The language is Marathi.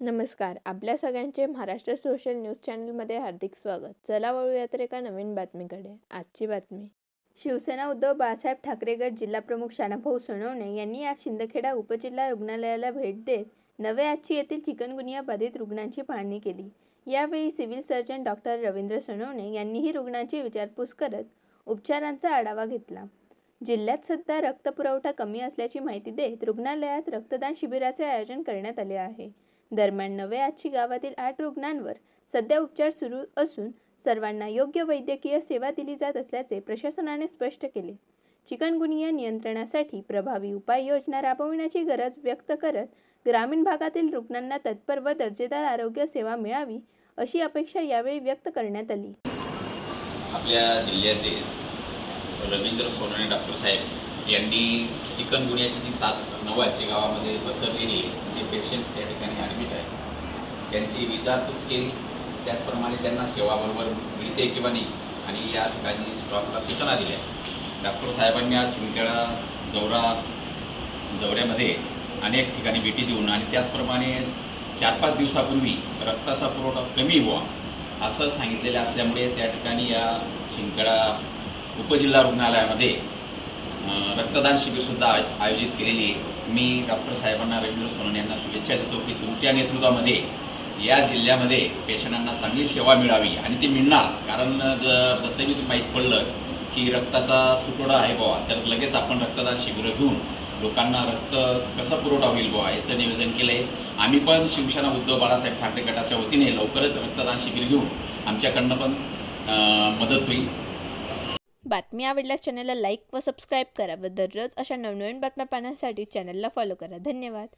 नमस्कार. आपल्या सगळ्यांचे महाराष्ट्र सोशल न्यूज चॅनलमध्ये हार्दिक स्वागत. चला वळूया तर एका नवीन बातमीकडे. आजची बातमी. शिवसेना उद्धव बाळासाहेब ठाकरे गट जिल्हाप्रमुख शानाभाऊ सोनवणे यांनी आज शिंदखेडा उपजिल्हा रुग्णालयाला भेट देत नवे येथील चिकनगुनिया बाधित रुग्णांची पाहणी केली. यावेळी civil surgeon doctor Ravindra Sonawane यांनीही रुग्णांची विचारपूस करत उपचारांचा आढावा घेतला. जिल्ह्यात सध्या रक्तपुरवठा कमी असल्याची माहिती देत रुग्णालयात रक्तदान शिबिराचे आयोजन करण्यात आले आहे. दरम्यान नवे गावातील 8 रुग्णांवर सध्या उपचार सुरू असून सर्वांना योग्य वैद्यकीय सेवा दिली जात असल्याचे प्रशासनाने स्पष्ट केले. चिकनगुनिया नियंत्रणासाठी प्रभावी उपाययोजना राबविण्याची गरज व्यक्त करत ग्रामीण भागातील रुग्णांना तत्पर व दर्जेदार आरोग्य सेवा मिळावी अशी अपेक्षा यावेळी व्यक्त करण्यात आली. आपल्या जिल्ह्याचे रवींद्र सोनवणे डॉक्टर साहेब यांनी चिकनगुनियाची जी 7 नवाची गावामध्ये पसरलेली जे पेशंट त्या ठिकाणी ॲडमिट आहे त्यांची विचारपूस केली. त्याचप्रमाणे त्यांना सेवा बरोबर मिळते किंवा नाही आणि या ठिकाणी स्टॉकला सूचना दिल्या. डॉक्टर साहेबांनी आज शिंदखेडा दौऱ्यामध्ये अनेक ठिकाणी भेटी देऊन आणि त्याचप्रमाणे 4-5 दिवसापूर्वी रक्ताचा पुरवठा कमी व्हावा असं सांगितलेलं असल्यामुळे त्या ठिकाणी या शिंदखेडा उपजिल्हा रुग्णालयामध्ये रक्तदान शिबिरसुद्धा आयोजित केलेली आहे. मी डॉक्टर साहेबांना रवींद्र सोनवणे यांना शुभेच्छा देतो की तुमच्या नेतृत्वामध्ये या जिल्ह्यामध्ये पेशंटांना चांगली सेवा मिळावी आणि ती मिळणार. कारण जसं मी माहीत पडलं की रक्ताचा तुटवडा आहे बुवा तर लगेच आपण रक्तदान शिबिरं घेऊन लोकांना रक्त कसा पुरवठा होईल बुवा याचं नियोजन केलं आहे. आम्ही पण शिवसेना उद्धव बाळासाहेब ठाकरे गटाच्या वतीने लवकरच रक्तदान शिबिर घेऊन आमच्याकडनं पण मदत होईल. बातमी आवडल्यास चॅनलला लाईक व सबस्क्राईब करा व दररोज अशा नवनवीन बातम्या पाहण्यासाठी चॅनलला फॉलो करा. धन्यवाद.